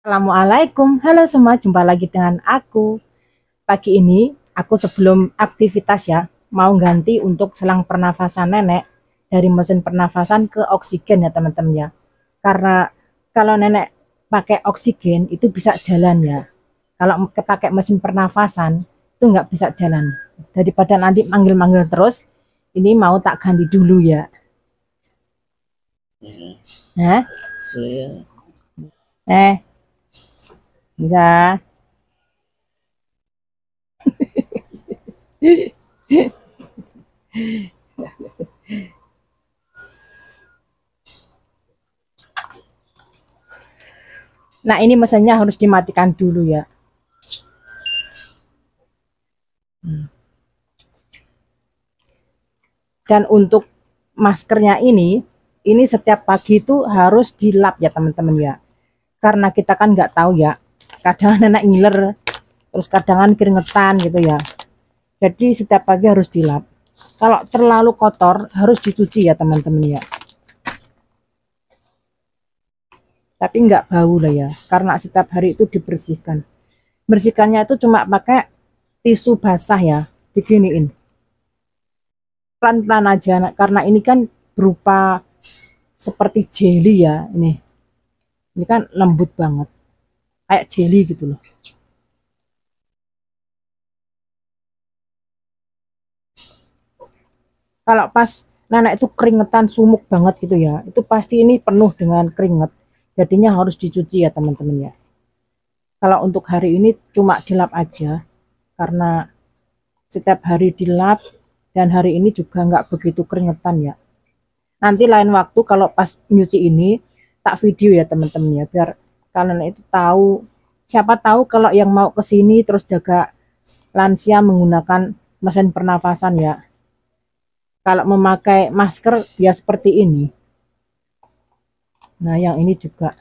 Assalamualaikum, halo semua, jumpa lagi dengan aku. Pagi ini, aku sebelum aktivitas ya, mau ganti untuk selang pernafasan nenek dari mesin pernafasan ke oksigen ya teman-teman ya. Karena kalau nenek pakai oksigen itu bisa jalan ya. Kalau pakai mesin pernafasan itu nggak bisa jalan. Daripada nanti manggil-manggil terus, ini mau tak ganti dulu ya. Nah, bisa. Nah, ini mesinnya harus dimatikan dulu ya. Dan untuk maskernya ini setiap pagi itu harus dilap ya teman-teman ya. Karena kita kan nggak tahu ya, kadang nenek ngiler, terus kadang keringetan gitu ya. Jadi setiap pagi harus dilap. Kalau terlalu kotor harus dicuci ya teman-teman ya. Tapi nggak bau lah ya, karena setiap hari itu dibersihkan. Bersihkannya itu cuma pakai tisu basah ya, diginiin. Pelan-pelan aja, karena ini kan berupa seperti jelly ya ini kan lembut banget kayak jelly gitu loh. Kalau pas nenek itu keringetan sumuk banget gitu ya, itu pasti ini penuh dengan keringet, jadinya harus dicuci ya teman-teman ya. Kalau untuk hari ini cuma dilap aja karena setiap hari dilap, dan hari ini juga nggak begitu keringetan ya. Nanti lain waktu kalau pas nyuci ini tak video ya teman-teman ya, biar kalian itu tahu, siapa tahu kalau yang mau ke sini terus jaga lansia menggunakan mesin pernafasan ya. Kalau memakai masker ya seperti ini. Nah, yang ini juga.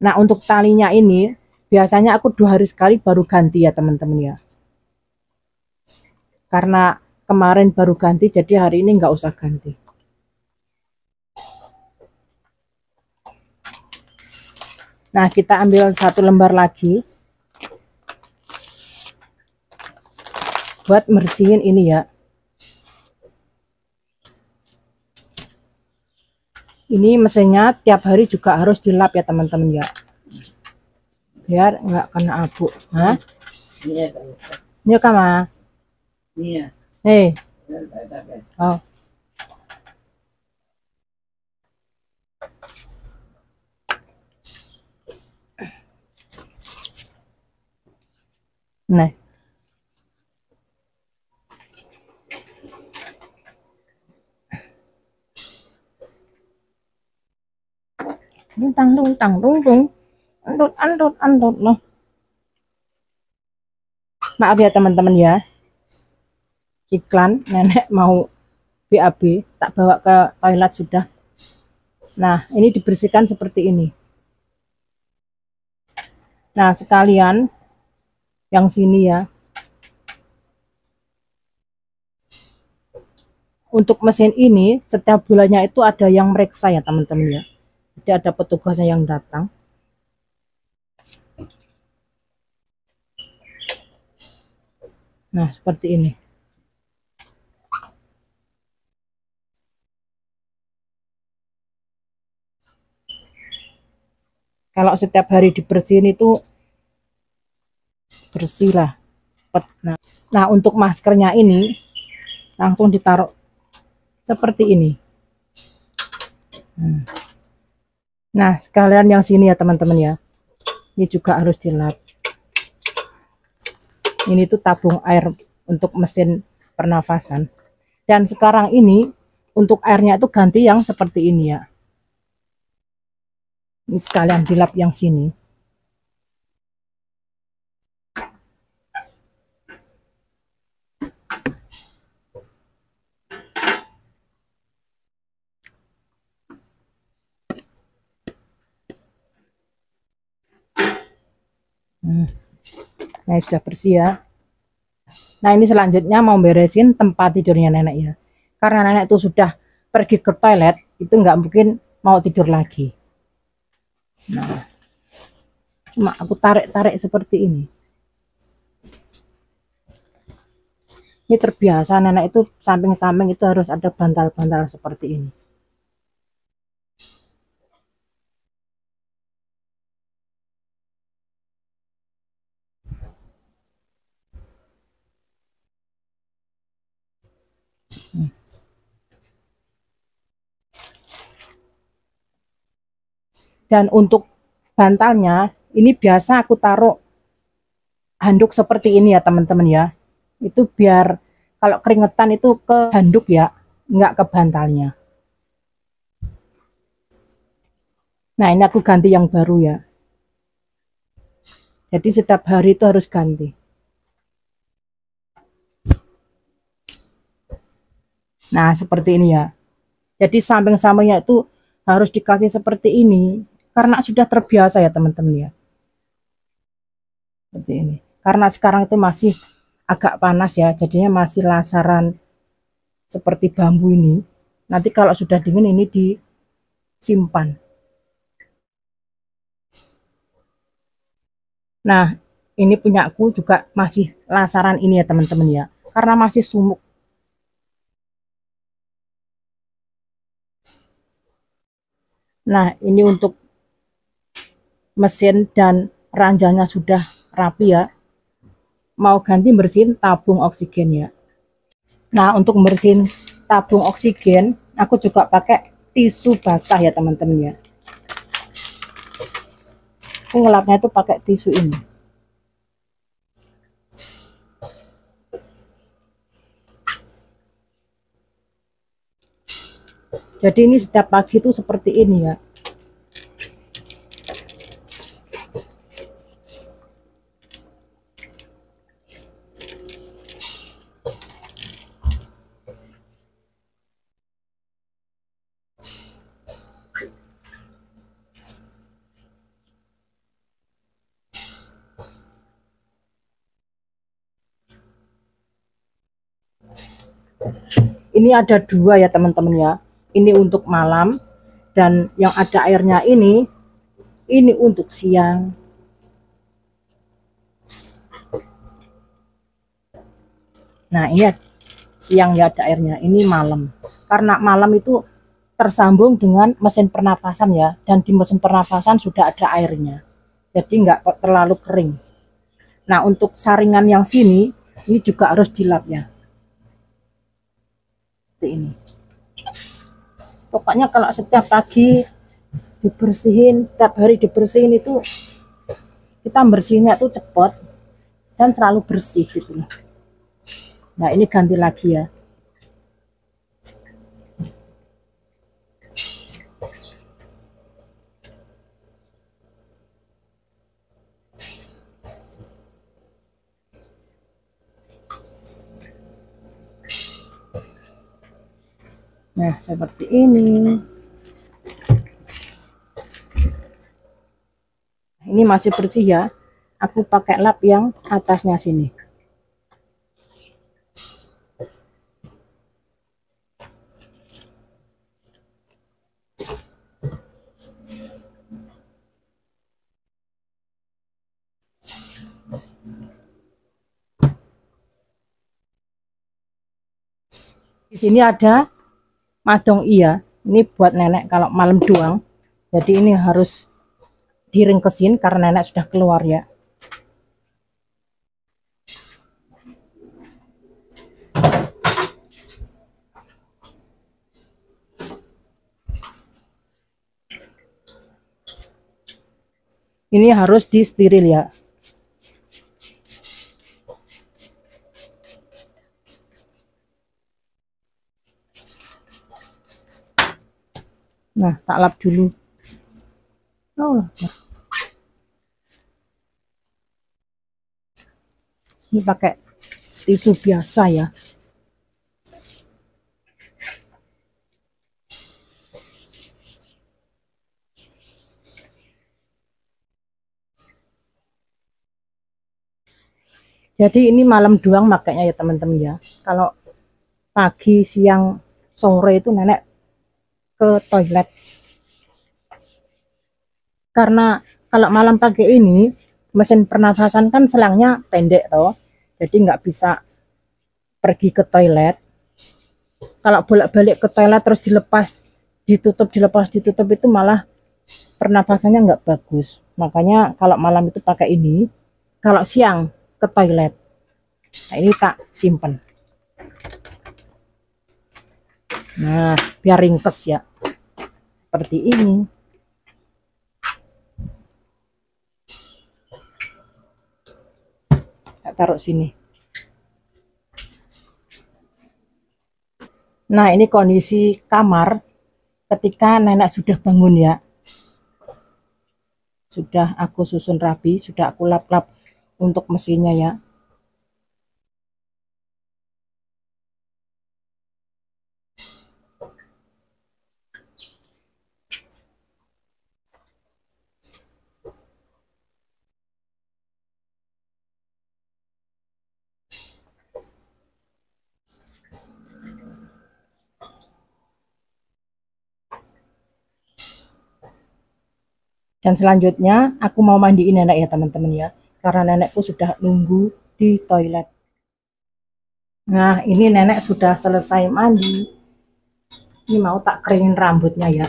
Nah, untuk talinya ini biasanya aku 2 hari sekali baru ganti ya teman-teman ya. Karena kemarin baru ganti, jadi hari ini nggak usah ganti. Nah, kita ambil 1 lembar lagi buat bersihin ini ya. Ini mesinnya tiap hari juga harus dilap ya teman-teman ya, biar nggak kena abu. Hah? Ini kama. Hei. Oh. Nah. Tang dung tang dung dung. Andut andut andut loh. Maaf ya teman-teman ya. Iklan nenek mau BAB, tak bawa ke toilet sudah. Nah, ini dibersihkan seperti ini. Nah, sekalian yang sini ya. Untuk mesin ini setiap bulannya itu ada yang meriksa ya teman-teman ya. Jadi ada petugasnya yang datang. Nah, seperti ini. Kalau setiap hari dibersihin itu bersih lah. Nah, untuk maskernya ini langsung ditaruh seperti ini. Nah, sekalian yang sini ya teman-teman ya. Ini juga harus dilap. Ini tuh tabung air untuk mesin pernafasan. Dan sekarang ini untuk airnya itu ganti yang seperti ini ya. Ini sekalian dilap yang sini. Nah, sudah bersih ya. Nah, ini selanjutnya mau beresin tempat tidurnya nenek ya. Karena nenek itu sudah pergi ke toilet itu nggak mungkin mau tidur lagi. Nah, cuma aku tarik-tarik seperti ini. Ini terbiasa nenek itu samping-samping itu harus ada bantal-bantal seperti ini. Dan untuk bantalnya ini biasa aku taruh handuk seperti ini ya teman-teman ya. Itu biar kalau keringetan itu ke handuk ya, nggak ke bantalnya. Nah ini aku ganti yang baru ya. Jadi setiap hari itu harus ganti. Nah seperti ini ya. Jadi samping-sampingnya itu harus dikasih seperti ini. Karena sudah terbiasa ya teman-teman ya. Seperti ini. Karena sekarang itu masih agak panas ya. Jadinya masih lasaran seperti bambu ini. Nanti kalau sudah dingin ini disimpan. Nah, ini punya aku juga masih lasaran ini ya teman-teman ya. Karena masih sumuk. Nah, ini untuk mesin dan ranjangnya sudah rapi ya. Mau ganti bersihin tabung oksigen ya. Nah, untuk bersihin tabung oksigen, aku juga pakai tisu basah ya teman-teman ya. Aku ngelapnya itu pakai tisu ini. Jadi ini setiap pagi itu seperti ini ya. Ini ada dua ya teman-teman ya. Ini untuk malam dan yang ada airnya ini untuk siang. Nah ini siang ya ada airnya, ini malam. Karena malam itu tersambung dengan mesin pernapasan ya, dan di mesin pernapasan sudah ada airnya. Jadi nggak terlalu kering. Nah untuk saringan yang sini, ini juga harus dilap ya. Seperti ini. Pokoknya kalau setiap pagi dibersihin, setiap hari dibersihin itu kita bersihnya itu cepat dan selalu bersih gitu loh. Nah ini ganti lagi ya. Nah seperti ini. Ini masih bersih ya. Aku pakai lap yang atasnya sini. Di sini ada madong iya. Ini buat nenek kalau malam doang. Jadi ini harus diringkesin karena nenek sudah keluar ya. Ini harus disteril ya. Nah, tak lap dulu. Oh, ini pakai tisu biasa ya. Jadi ini malam doang makanya ya teman-teman ya. Kalau pagi, siang, sore itu nenek ke toilet. Karena kalau malam pakai ini, mesin pernafasan kan selangnya pendek toh, jadi nggak bisa pergi ke toilet. Kalau bolak-balik ke toilet terus dilepas ditutup itu malah pernafasannya nggak bagus. Makanya kalau malam itu pakai ini, kalau siang ke toilet. Nah, ini tak simpen. Nah, biar ringkes ya. Seperti ini. Tak taruh sini. Nah, ini kondisi kamar ketika nenek sudah bangun ya. Sudah aku susun rapi, sudah aku lap-lap untuk mesinnya ya. Dan selanjutnya aku mau mandiin nenek ya teman-teman ya. Karena nenekku sudah nunggu di toilet. Nah, ini nenek sudah selesai mandi. Ini mau tak keringin rambutnya ya.